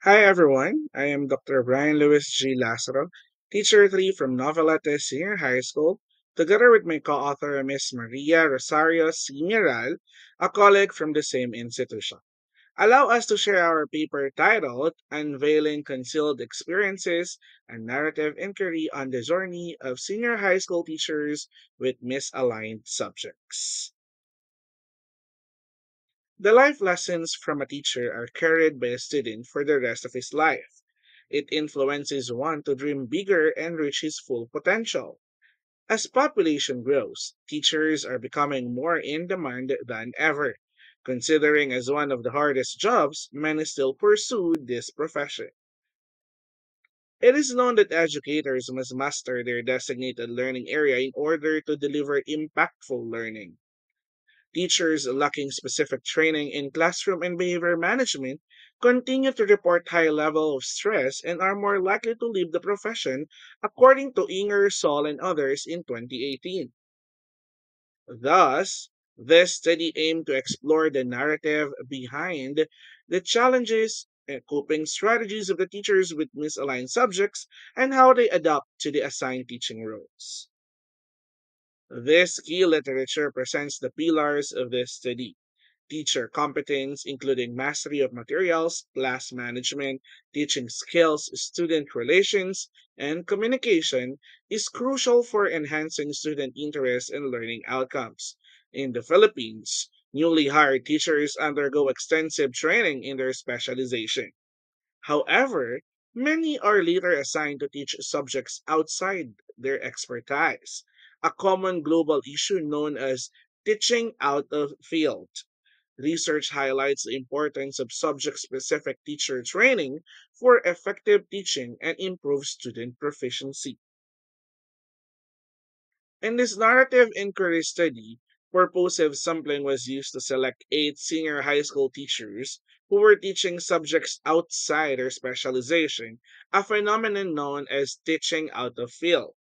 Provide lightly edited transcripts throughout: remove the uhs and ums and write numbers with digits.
Hi everyone, I am Dr. Brian Lewis G. Lazaro, Teacher 3 from Novelete Senior High School, together with my co-author Miss Maria Rosario Seniral, a colleague from the same institution. Allow us to share our paper titled Unveiling Concealed Experiences and Narrative Inquiry on the Journey of Senior High School Teachers with Misaligned Subjects. The life lessons from a teacher are carried by a student for the rest of his life. It influences one to dream bigger and reach his full potential. As population grows, teachers are becoming more in demand than ever. Considering as one of the hardest jobs, many still pursue this profession. It is known that educators must master their designated learning area in order to deliver impactful learning. Teachers lacking specific training in classroom and behavior management continue to report high level of stress and are more likely to leave the profession, according to Ingersoll and others in 2018. Thus, this study aimed to explore the narrative behind the challenges and coping strategies of the teachers with misaligned subjects and how they adapt to the assigned teaching roles. This key literature presents the pillars of this study. Teacher competence, including mastery of materials, class management, teaching skills, student relations, and communication, is crucial for enhancing student interest and learning outcomes. In the Philippines, newly hired teachers undergo extensive training in their specialization. However, many are later assigned to teach subjects outside their expertise, a common global issue known as teaching out of field. Research highlights the importance of subject specific teacher training for effective teaching and improved student proficiency. In this narrative inquiry study, purposive sampling was used to select 8 senior high school teachers who were teaching subjects outside their specialization, a phenomenon known as teaching out of field.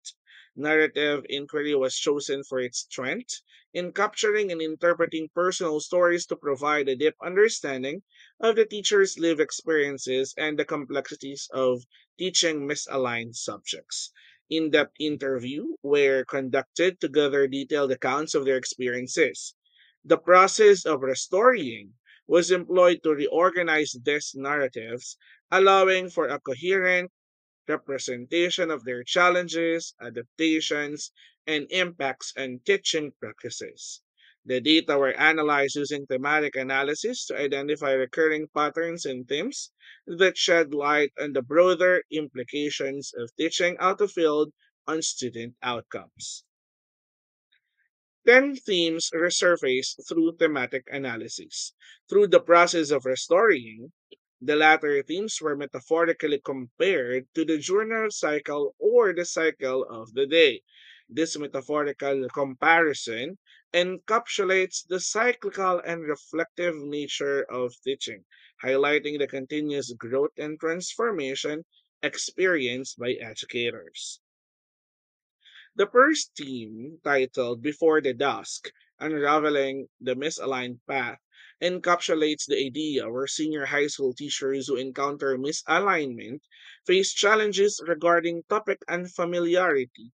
Narrative inquiry was chosen for its strength in capturing and interpreting personal stories to provide a deep understanding of the teacher's lived experiences and the complexities of teaching misaligned subjects. In-depth interview were conducted to gather detailed accounts of their experiences. The process of restoring was employed to reorganize these narratives, allowing for a coherent representation of their challenges, adaptations, and impacts on teaching practices. The data were analyzed using thematic analysis to identify recurring patterns and themes that shed light on the broader implications of teaching out of field on student outcomes. 10 themes resurface through thematic analysis. Through the process of restoring, the latter themes were metaphorically compared to the journal cycle or the cycle of the day. This metaphorical comparison encapsulates the cyclical and reflective nature of teaching, highlighting the continuous growth and transformation experienced by educators. The first theme, titled Before the Dusk Unraveling the Misaligned Path, encapsulates the idea where senior high school teachers who encounter misalignment face challenges regarding topic unfamiliarity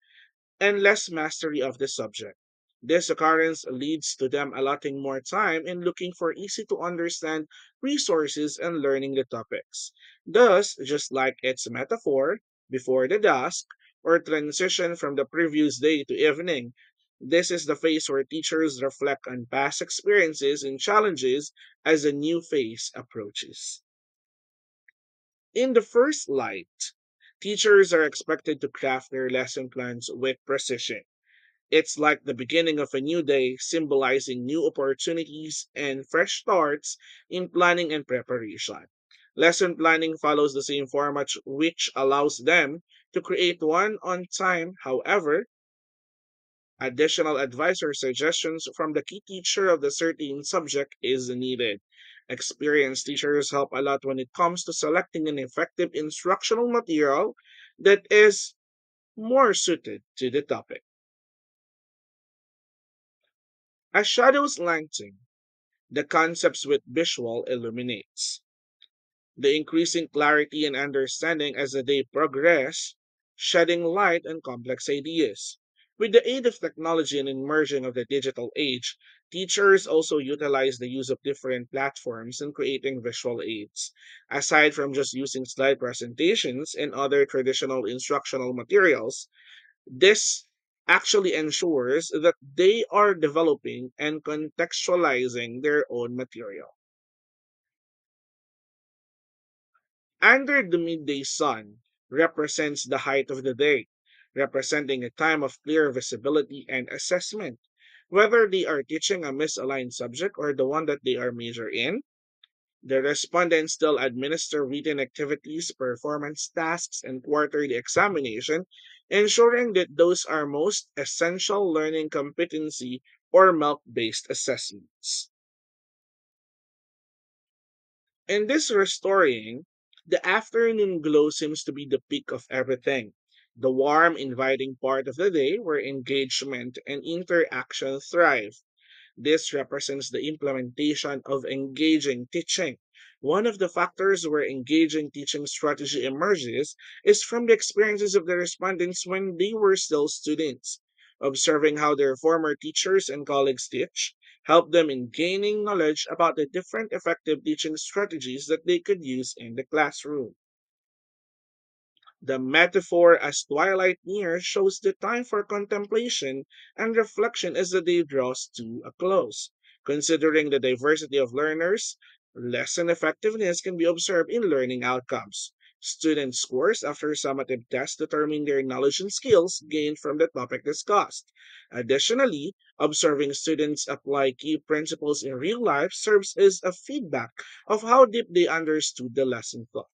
and less mastery of the subject. This occurrence leads to them allotting more time in looking for easy to understand resources and learning the topics. Thus, just like its metaphor, before the dusk, or transition from the previous day to evening, this is the phase where teachers reflect on past experiences and challenges as a new phase approaches. In the first light, teachers are expected to craft their lesson plans with precision. It's like the beginning of a new day, symbolizing new opportunities and fresh starts in planning and preparation. Lesson planning follows the same format, which allows them to create one on time. However, additional advice or suggestions from the key teacher of the certain subject is needed. Experienced teachers help a lot when it comes to selecting an effective instructional material that is more suited to the topic. As shadows lengthen, the concepts with visual illuminates. the increasing clarity and understanding as the day progresses, shedding light on complex ideas. With the aid of technology and immersion of the digital age, teachers also utilize the use of different platforms in creating visual aids. Aside from just using slide presentations and other traditional instructional materials, this actually ensures that they are developing and contextualizing their own material. Under the midday sun represents the height of the day, representing a time of clear visibility and assessment. Whether they are teaching a misaligned subject or the one that they are major in, the respondents still administer written activities, performance tasks, and quarterly examination, ensuring that those are most essential learning competency or milk based assessments. In this restoring, the afternoon glow seems to be the peak of everything. The warm, inviting part of the day where engagement and interaction thrive. This represents the implementation of engaging teaching. One of the factors where engaging teaching strategy emerges is from the experiences of the respondents when they were still students. Observing how their former teachers and colleagues teach helped them in gaining knowledge about the different effective teaching strategies that they could use in the classroom. The metaphor as twilight nears shows the time for contemplation and reflection as the day draws to a close. Considering the diversity of learners, lesson effectiveness can be observed in learning outcomes. Student scores after summative tests determine their knowledge and skills gained from the topic discussed. Additionally, observing students apply key principles in real life serves as a feedback of how deep they understood the lesson taught.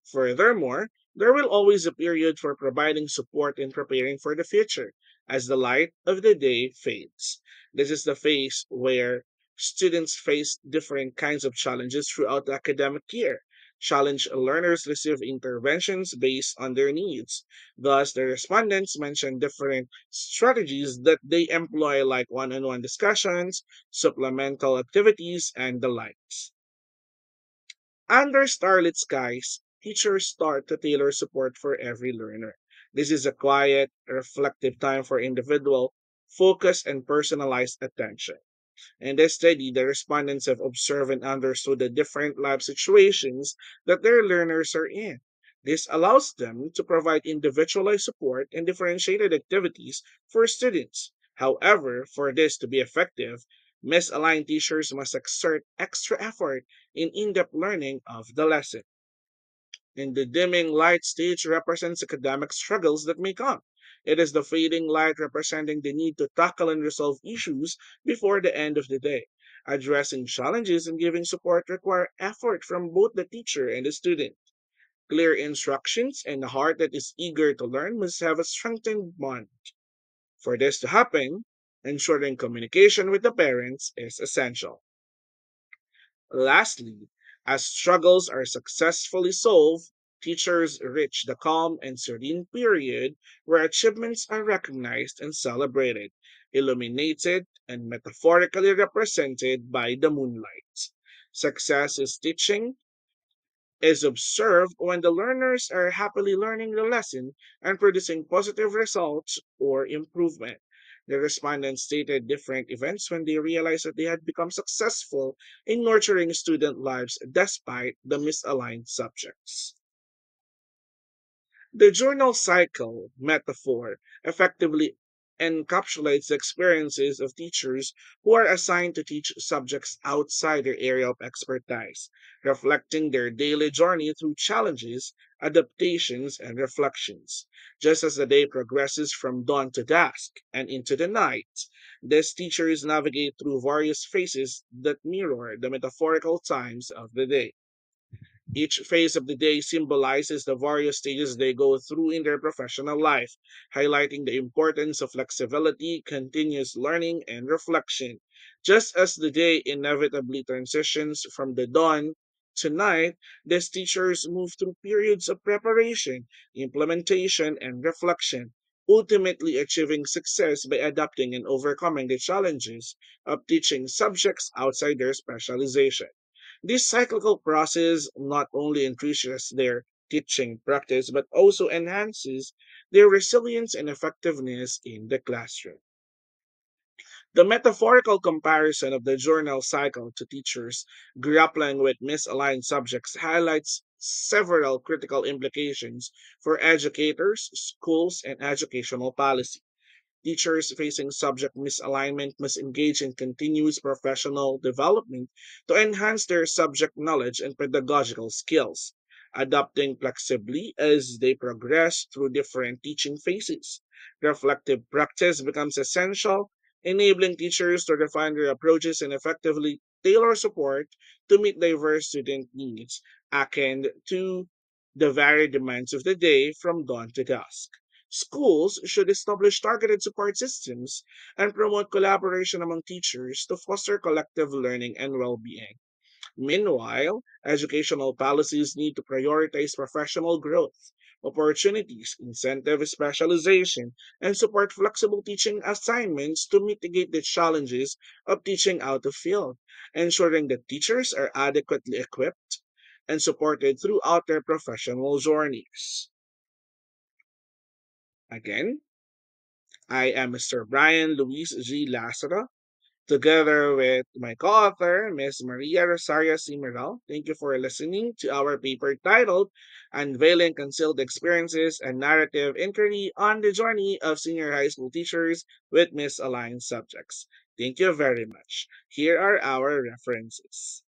Furthermore, there will always a period for providing support and preparing for the future as the light of the day fades. This is the phase where students face different kinds of challenges throughout the academic year. Challenge learners receive interventions based on their needs. Thus, the respondents mention different strategies that they employ, like one on one discussions, supplemental activities, and the likes. Under starlit skies, teachers start to tailor support for every learner. This is a quiet, reflective time for individual, focused, and personalized attention. In this study, the respondents have observed and understood the different life situations that their learners are in. This allows them to provide individualized support and differentiated activities for students. However, for this to be effective, misaligned teachers must exert extra effort in depth learning of the lesson. And the dimming light stage represents academic struggles that may come. It is the fading light representing the need to tackle and resolve issues before the end of the day. Addressing challenges and giving support require effort from both the teacher and the student. Clear instructions and a heart that is eager to learn must have a strengthened bond. For this to happen, ensuring communication with the parents is essential. Lastly, as struggles are successfully solved, teachers reach the calm and serene period where achievements are recognized and celebrated, illuminated and metaphorically represented by the moonlight. Success is teaching is observed when the learners are happily learning the lesson and producing positive results or improvement. The respondents stated different events when they realized that they had become successful in nurturing student lives despite the misaligned subjects. The journal cycle metaphor effectively encapsulates the experiences of teachers who are assigned to teach subjects outside their area of expertise, reflecting their daily journey through challenges, adaptations, and reflections. Just as the day progresses from dawn to dusk and into the night, these teachers navigate through various phases that mirror the metaphorical times of the day. Each phase of the day symbolizes the various stages they go through in their professional life, highlighting the importance of flexibility, continuous learning, and reflection. Just as the day inevitably transitions from the dawn to night, these teachers move through periods of preparation, implementation, and reflection, ultimately achieving success by adapting and overcoming the challenges of teaching subjects outside their specialization. This cyclical process not only increases their teaching practice but also enhances their resilience and effectiveness in the classroom. The metaphorical comparison of the journal cycle to teachers grappling with misaligned subjects highlights several critical implications for educators, schools, and educational policy. Teachers facing subject misalignment must engage in continuous professional development to enhance their subject knowledge and pedagogical skills, adapting flexibly as they progress through different teaching phases. Reflective practice becomes essential, enabling teachers to refine their approaches and effectively tailor support to meet diverse student needs, akin to the varied demands of the day from dawn to dusk. Schools should establish targeted support systems and promote collaboration among teachers to foster collective learning and well being. Meanwhile, educational policies need to prioritize professional growth, opportunities, incentive specialization, and support flexible teaching assignments to mitigate the challenges of teaching out of field, ensuring that teachers are adequately equipped and supported throughout their professional journeys. Again, I am Mr. Brian Luis G. Lazaro, together with my co-author, Ms. Maria Rosario Simeral. Thank you for listening to our paper titled Unveiling Concealed Experiences and Narrative Inquiry on the Journey of Senior High School Teachers with Misaligned Subjects. Thank you very much. Here are our references.